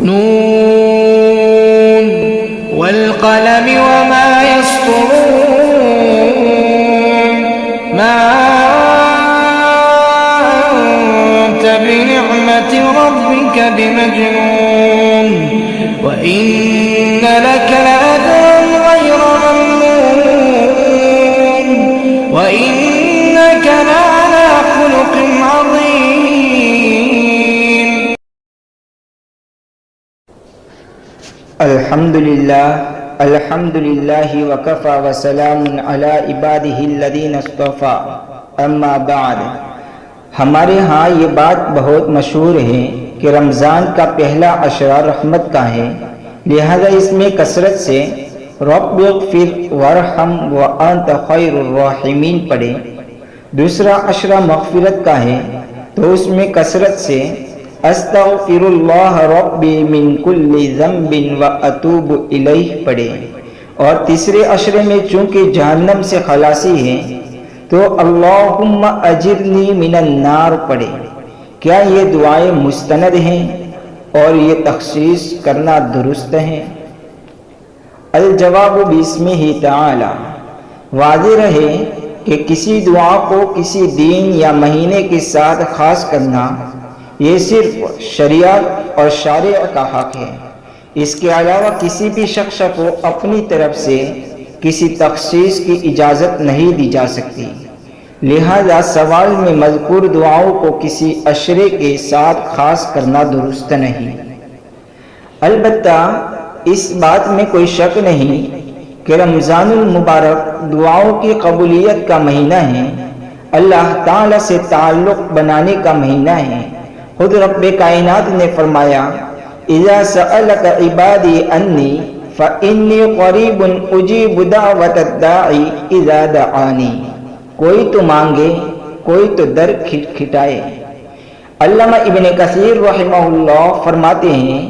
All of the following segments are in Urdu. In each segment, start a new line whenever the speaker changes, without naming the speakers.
نون والقلم وما يسطرون ما أنت بنعمة ربك بمجنون وإن لك لأجرا غير ممنون وإنك لعلى خلق عظيم.
الحمد للہ وکفى وسلام علی عبادہ الذین اصطفى اما بعد. ہمارے ہاں یہ بات بہت مشہور ہے کہ رمضان کا پہلا عشرہ رحمت کا ہے، لہذا اس میں کثرت سے رب اغفر وارحم وانت خیر الراحمین پڑھے. دوسرا عشرہ مغفرت کا ہے تو اس میں کثرت سے استغفر اللہ ربی من کل ذنب واتوب الیہ پڑھے. اور تیسرے عشرے میں چونکہ جہنم سے خلاصی ہے تو اللہم اجرنی من النار پڑھے. کیا یہ دعائیں مستند ہیں اور یہ تخصیص کرنا درست ہے؟ الجواب باسمہ تعالی. واضح رہے کہ کسی دعا کو کسی دن یا مہینے کے ساتھ خاص کرنا یہ صرف شریعت اور شارع کا حق ہے. اس کے علاوہ کسی بھی شخص کو اپنی طرف سے کسی تخصیص کی اجازت نہیں دی جا سکتی، لہذا سوال میں مذکور دعاؤں کو کسی عشرے کے ساتھ خاص کرنا درست نہیں. البتہ اس بات میں کوئی شک نہیں کہ رمضان المبارک دعاؤں کی قبولیت کا مہینہ ہے، اللہ تعالی سے تعلق بنانے کا مہینہ ہے. خود رب کائنات نے فرمایا اذا سألک عبادی انی فانی قریب اجیب دعوت الداعی اذا دعانی. کوئی تو مانگے کوئی تو در کھٹکھٹائے. علامہ ابن کثیر رحمہ اللہ فرماتے ہیں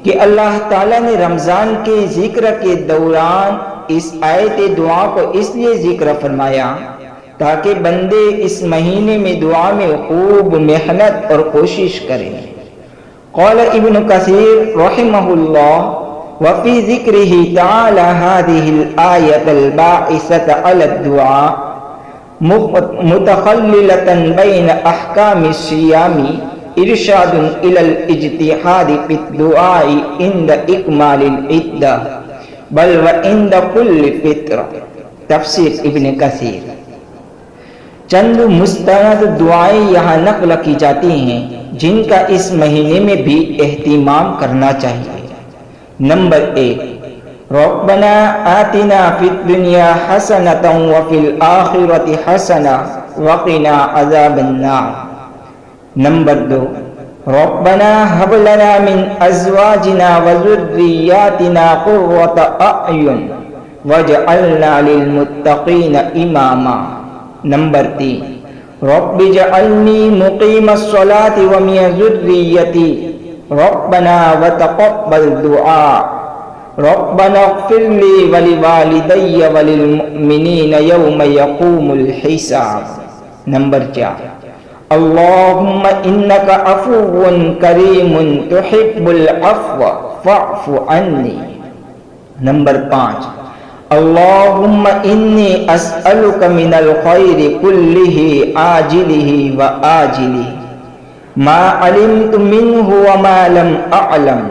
کہ اللہ تعالیٰ نے رمضان کے ذکر کے دوران اس آیت دعا کو اس لیے ذکر فرمایا تاکہ بندے اس مہینے میں دعا میں خوب محنت اور کوشش کریں. قال ابن کثیر رحمہ اللہ وفی ذکرہ تعالی هذه الآیت الباعثة على الدعاء متخللة بین احکام الصیام ارشاد الى الاجتہاد فی الدعاء عند اکمال العدہ بل وعند کل فطر. تفسیر ابن کثیر. چند مستند دعائیں یہاں نقل کی جاتی ہیں جن کا اس مہینے میں بھی اہتمام کرنا چاہیے. نمبر 1 ربنا آتنا فی الدنیا حسنۃ وفی الآخرۃ حسنۃ وقنا عذاب النار. نمبر 2 ربنا هب لنا من ازواجنا وذریاتنا قرۃ اعین واجعلنا للمتقین اماما. نمبر 3 رب اجعلنی مقیم الصلاۃ ومن ذریتی ربنا وتقبل دعاء ربنا اغفر لی ولوالدی وللمؤمنین یوم یقوم الحساب. نمبر 4 اللہم انک عفو کریم تحب العفو فاعف عنی. نمبر 5 اللہم انی اسألک من الخیر کلہ عاجلہ وآجلہ ما علمت منہ وما لم اعلم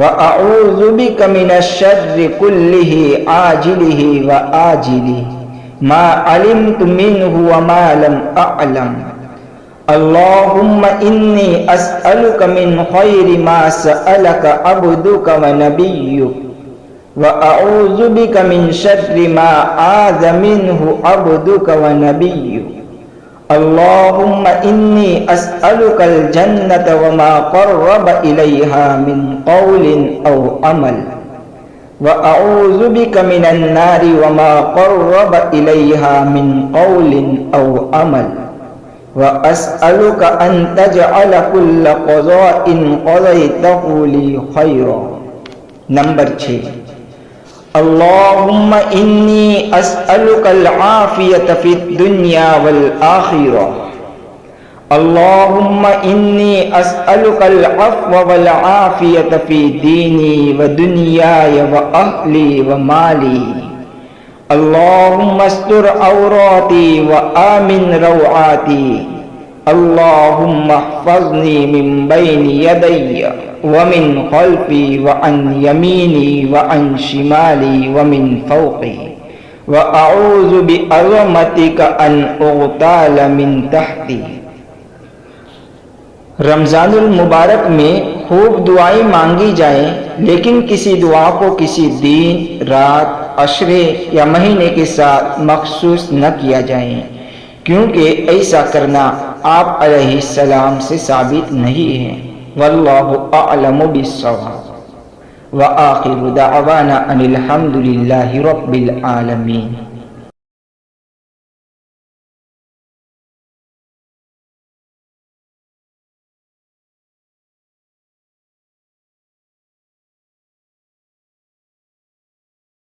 واعوذ بک من الشر کلہ عاجلہ وآجلہ ما علمت منہ وما لم اعلم. اللہم انی اسألک من خیر ما سألک عبدک ونبیک وَأَعُوذُ بِكَ مِن شَرِّ مَا آذَ مِنْهُ عَبْدُكَ وَنَبِيُّكَ. اللہم انی اسألک الجنة وما قرب الیہا من قول او عمل وَأَعُوذُ بِكَ مِنَ النَّارِ وما قرب الیہا من قول او عمل وَأَسْأَلُكَ أَن تَجْعَلَ كُلَّ قَضَاءٍ قَضَيْتَهُ لِي خَيْرًا. نمبر 6 اللہم انی اسألک العافیۃ فی الدنیا والآخرہ اللهم إني أسألك العفو والعافية في ديني ودنياي وأهلي ومالي. اللهم استر عوراتي وآمن روعاتي. اللهم احفظني من بين يدي ومن خلفي وعن يميني وعن شمالي ومن فوقي وأعوذ بعظمتك أن أغتال من تحتي. رمضان المبارک میں خوب دعائیں مانگی جائیں، لیکن کسی دعا کو کسی دن، رات، عشرے یا مہینے کے ساتھ مخصوص نہ کیا جائے، کیونکہ ایسا کرنا آپ علیہ السلام سے ثابت نہیں ہے۔ واللہ اعلم بالصواب، وآخر دعوانا ان الحمد للہ رب العالمین۔